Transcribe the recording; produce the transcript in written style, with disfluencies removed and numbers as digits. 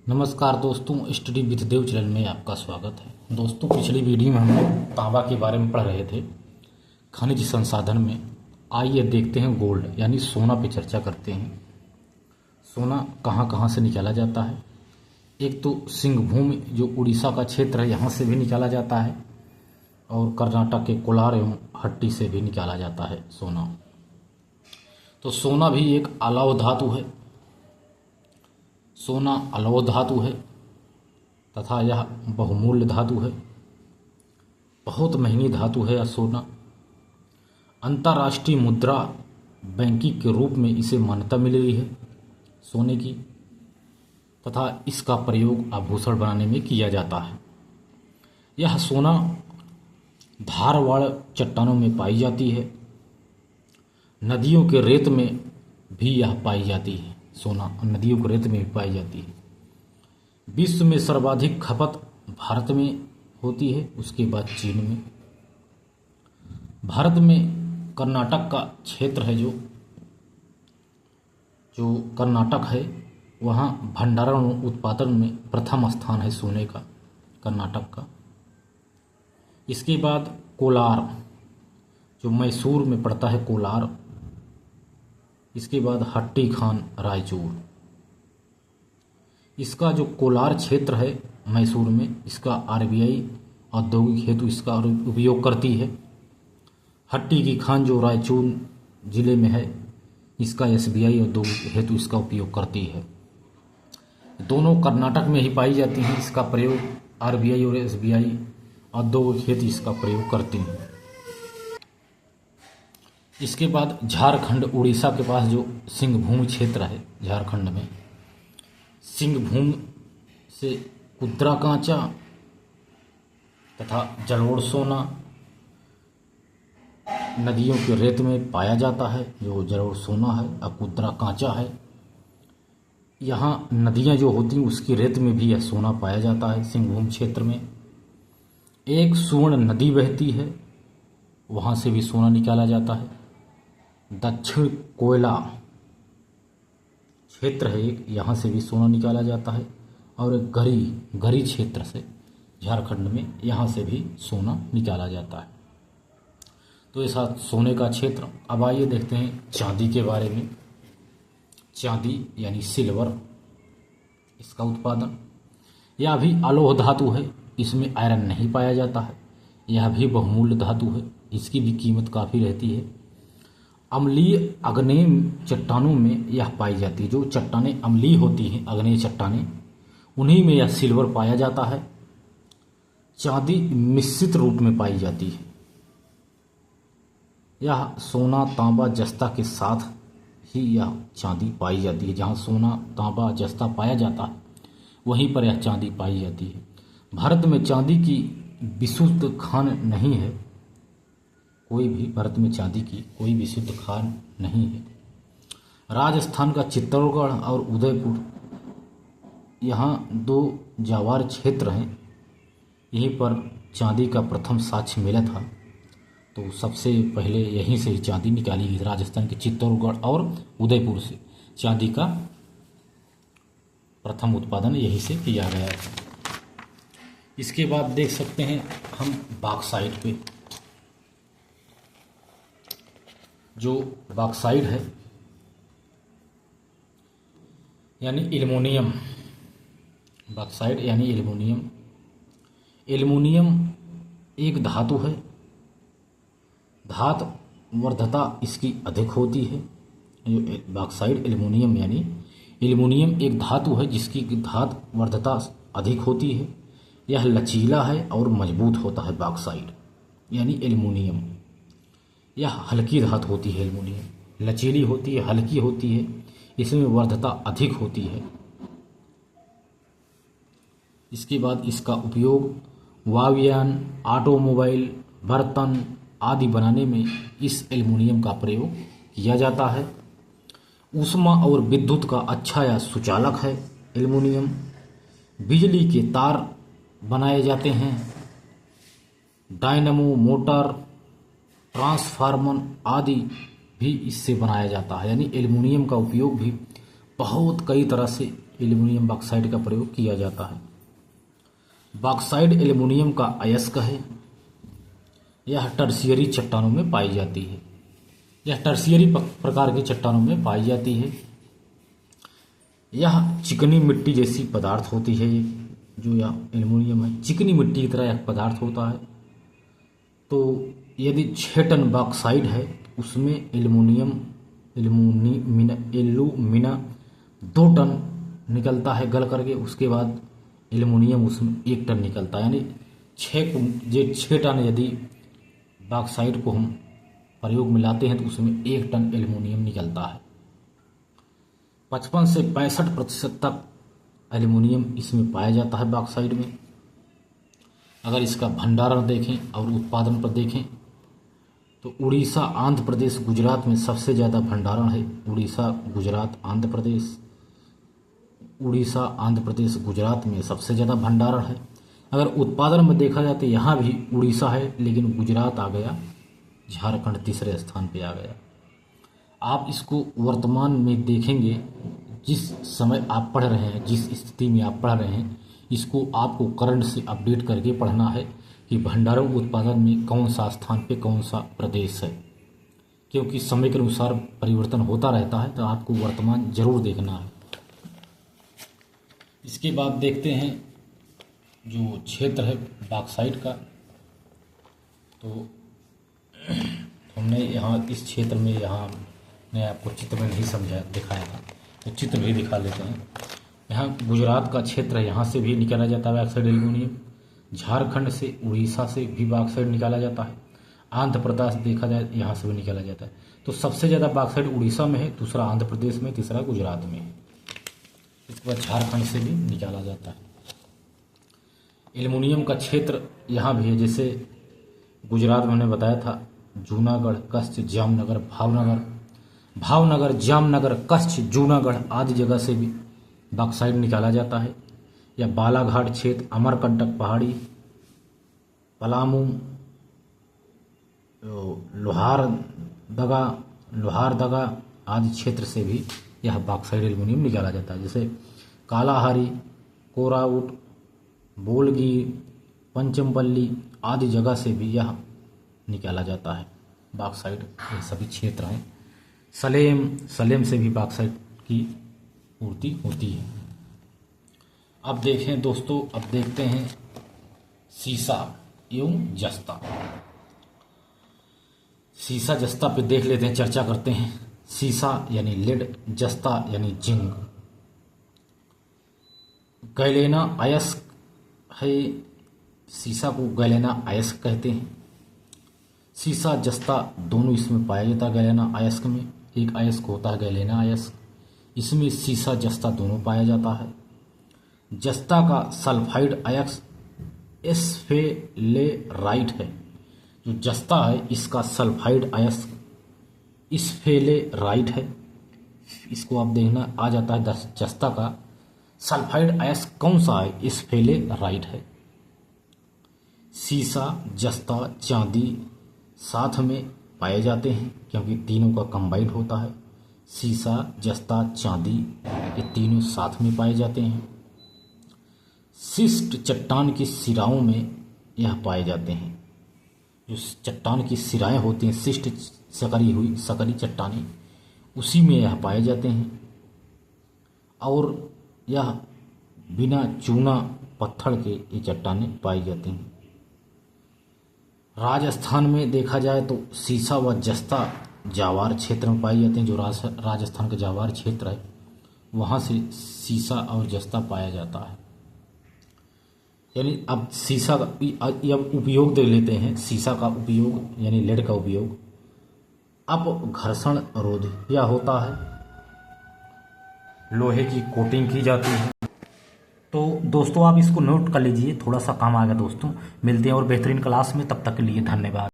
नमस्कार दोस्तों, study with Dev channel में आपका स्वागत है। दोस्तों, पिछली वीडियो में हम लोग तांबा के बारे में पढ़ रहे थे, खनिज संसाधन में। आइए देखते हैं गोल्ड यानी सोना पे चर्चा करते हैं। सोना कहाँ कहाँ से निकाला जाता है। एक तो सिंहभूम जो उड़ीसा का क्षेत्र है, यहाँ से भी निकाला जाता है, और कर्नाटक के कोलार एवं हट्टी से भी निकाला जाता है सोना। तो सोना भी एक अलौह धातु है। सोना अलौह धातु है तथा यह बहुमूल्य धातु है। बहुत महंगी धातु है यह सोना। अंतर्राष्ट्रीय मुद्रा बैंकिंग के रूप में इसे मान्यता मिल रही है सोने की, तथा इसका प्रयोग आभूषण बनाने में किया जाता है। यह सोना धारवाड़ चट्टानों में पाई जाती है। नदियों के रेत में भी यह पाई जाती है। सोना नदियों के रेत में भी पाई जाती है। विश्व में सर्वाधिक खपत भारत में होती है, उसके बाद चीन में। भारत में कर्नाटक का क्षेत्र है, जो कर्नाटक है, वहाँ भंडारण उत्पादन में प्रथम स्थान है सोने का, कर्नाटक का। इसके बाद कोलार, जो मैसूर में पड़ता है कोलार। इसके बाद हट्टी खान रायचूर। इसका जो कोलार क्षेत्र है मैसूर में, इसका आरबीआई औद्योगिक हेतु इसका उपयोग करती है। हट्टी की खान जो रायचूर जिले में है, इसका एसबीआई औद्योगिक हेतु इसका उपयोग करती है। दोनों कर्नाटक में ही पाई जाती हैं। इसका प्रयोग आरबीआई और एसबीआई औद्योगिक हेतु इसका प्रयोग करती हैं। इसके बाद झारखंड, उड़ीसा के पास जो सिंहभूम क्षेत्र है झारखंड में, सिंहभूम से कुद्रा कांचा तथा जलोढ़ सोना नदियों के रेत में पाया जाता है। जो जलोढ़ सोना है और कुद्रा कांचा है, यहाँ नदियाँ जो होती हैं उसकी रेत में भी यह सोना पाया जाता है सिंहभूम क्षेत्र में। एक सुवर्ण नदी बहती है, वहाँ से भी सोना निकाला जाता है। दक्षिण कोयला क्षेत्र है एक, यहाँ से भी सोना निकाला जाता है। और एक गरी क्षेत्र से झारखंड में, यहाँ से भी सोना निकाला जाता है। तो ऐसा सोने का क्षेत्र। अब आइए देखते हैं चांदी के बारे में। चांदी यानी सिल्वर, इसका उत्पादन, यह भी अलौह धातु है। इसमें आयरन नहीं पाया जाता है। यह भी बहुमूल्य धातु है। इसकी भी कीमत काफ़ी रहती है। अम्लीय आग्नेय चट्टानों में यह पाई जाती है। जो चट्टानें अम्लीय होती हैं, आग्नेय चट्टानें, उन्हीं में यह सिल्वर पाया जाता है। चांदी मिश्रित रूप में पाई जाती है। यह सोना, तांबा, जस्ता के साथ ही यह चांदी पाई जाती है। जहाँ सोना, तांबा, जस्ता पाया जाता है, वहीं पर यह चांदी पाई जाती है। भारत में चांदी की विशुद्ध खान नहीं है। कोई भी भारत में चांदी की कोई विशुद्ध खान नहीं है। राजस्थान का चित्तौड़गढ़ और उदयपुर, यहाँ दो जावार क्षेत्र हैं। यहीं पर चांदी का प्रथम साक्ष्य मिला था। तो सबसे पहले यहीं से चांदी निकाली गई। राजस्थान के चित्तौड़गढ़ और उदयपुर से चांदी का प्रथम उत्पादन यहीं से किया गया था। इसके बाद देख सकते हैं हम बॉक्साइट पे। जो बॉक्साइट है यानी एल्युमिनियम, बॉक्साइट यानी एल्युमिनियम। एल्युमिनियम एक धातु है। धात वर्धता इसकी अधिक होती है। जो बॉक्साइट एल्युमिनियम यानी एल्युमिनियम एक धातु है जिसकी धात वर्धता अधिक होती है। यह लचीला है और मजबूत होता है बॉक्साइट यानी एल्युमिनियम। यह हल्की धातु होती है। एल्युमिनियम लचीली होती है, हल्की होती है, इसमें वर्धता अधिक होती है। इसके बाद इसका उपयोग वायुयान, ऑटोमोबाइल, बर्तन आदि बनाने में इस एल्युमिनियम का प्रयोग किया जाता है। ऊष्मा और विद्युत का अच्छा या सुचालक है एल्युमिनियम। बिजली के तार बनाए जाते हैं। डायनामो, मोटर, ट्रांसफार्मर आदि भी इससे बनाया जाता है। यानी एल्युमिनियम का उपयोग भी बहुत कई तरह से एल्युमिनियम बॉक्साइड का प्रयोग किया जाता है। बॉक्साइड एल्युमिनियम का अयस्क है। यह टर्शियरी चट्टानों में पाई जाती है। यह टर्शियरी प्रकार की चट्टानों में पाई जाती है। यह चिकनी मिट्टी जैसी पदार्थ होती है। ये जो यह एल्युमिनियम है चिकनी मिट्टी की तरह एक पदार्थ होता है। तो यदि 6 टन बॉक्साइड है उसमें एल्यूमिना 2 टन निकलता है गल करके, उसके बाद एल्युमिनियम उसमें 1 टन निकलता है। यानी 6 टन यदि बॉक्साइड को हम प्रयोग में लाते हैं तो उसमें 1 टन एल्युमिनियम निकलता है। 55 से 65% तक एल्युमिनियम इसमें पाया जाता है बॉक्साइड में। अगर इसका भंडारण देखें और उत्पादन पर देखें तो उड़ीसा, आंध्र प्रदेश, गुजरात में सबसे ज़्यादा भंडारण है। उड़ीसा, गुजरात, आंध्र प्रदेश, उड़ीसा, आंध्र प्रदेश, गुजरात में सबसे ज़्यादा भंडारण है। अगर उत्पादन में देखा जाए तो यहाँ भी उड़ीसा है, लेकिन गुजरात आ गया, झारखंड तीसरे स्थान पे आ गया। आप इसको वर्तमान में देखेंगे, जिस समय आप पढ़ रहे हैं, जिस स्थिति में आप पढ़ रहे हैं, इसको आपको करंट से अपडेट करके पढ़ना है कि भंडारण उत्पादन में कौन सा स्थान पे कौन सा प्रदेश है, क्योंकि समय के अनुसार परिवर्तन होता रहता है। तो आपको वर्तमान जरूर देखना है। इसके बाद देखते हैं जो क्षेत्र है बॉक्साइट का। तो हमने यहाँ इस क्षेत्र में, यहाँ मैं आपको चित्र में नहीं दिखाया था, तो चित्र भी दिखा लेते हैं। यहाँ गुजरात का क्षेत्र है, यहाँ से भी निकाला जाता है बॉक्साइड एल्युमिनियम। झारखंड से, उड़ीसा से भी बॉक्साइड निकाला जाता है। आंध्र प्रदेश देखा जाए यहाँ से भी निकाला जाता है। तो सबसे ज़्यादा बॉक्साइड उड़ीसा में है, दूसरा आंध्र प्रदेश में, तीसरा गुजरात में है। इसके बाद झारखंड से भी निकाला जाता है। एल्युमिनियम का क्षेत्र यहाँ भी है, जैसे गुजरात में मैंने बताया था, जूनागढ़, कच्छ, जामनगर, भावनगर, जामनगर, कच्छ, जूनागढ़ आदि जगह से भी बॉक्साइड निकाला जाता है। या बालाघाट क्षेत्र, अमरकंटक पहाड़ी, पलामू, लोहारदगा आदि क्षेत्र से भी यह बॉक्साइड एल्युमिनियम निकाला जाता है। जैसे कालाहारी, कोराउट, बोलगीर, पंचमपल्ली आदि जगह से भी यह निकाला जाता है बॉक्साइड। ये सभी क्षेत्र हैं। सलेम से भी बॉक्साइड की पूर्ति होती है। अब देखें दोस्तों, अब देखते हैं सीसा एवं जस्ता। सीसा जस्ता पे देख लेते हैं, चर्चा करते हैं। सीसा यानी लेड, जस्ता यानी जिंक। गैलेना अयस्क है, सीसा को गैलेना अयस्क कहते हैं। सीसा, जस्ता दोनों इसमें पाया जाता है। गैलेना अयस्क में एक अयस्क होता है गैलेना अयस्क, इसमें सीसा, जस्ता दोनों पाया जाता है। जस्ता का सल्फाइड अयस्क स्फेलेराइट है। जो जस्ता है इसका सल्फाइड अयस्क स्फेलेराइट है। इसको आप देखना आ जाता है। जस्ता का सल्फाइड अयस्क कौन सा है? स्फेलेराइट है। सीसा, जस्ता, चांदी साथ में पाए जाते हैं, क्योंकि तीनों का कंबाइंड होता है। सीसा, जस्ता, चांदी ये तीनों साथ में पाए जाते हैं। शिष्ट चट्टान की सिराओं में यह पाए जाते हैं। जो चट्टान की सिराएं होती हैं, शिष्ट सकरी चट्टानें, उसी में यह पाए जाते हैं। और यह बिना चूना पत्थर के ये चट्टानें पाई जाती हैं। राजस्थान में देखा जाए तो सीसा व जस्ता जावार क्षेत्र में पाई जाते हैं। जो राजस्थान का जावार क्षेत्र है वहाँ से सीसा और जस्ता पाया जाता है। यानी अब सीसा का अब उपयोग देख लेते हैं। सीसा का उपयोग यानी लेड का उपयोग अब घर्षण रोधी होता है। लोहे की कोटिंग की जाती है। तो दोस्तों आप इसको नोट कर लीजिए, थोड़ा सा काम आएगा दोस्तों। मिलते हैं और बेहतरीन क्लास में, तब तक के लिए धन्यवाद।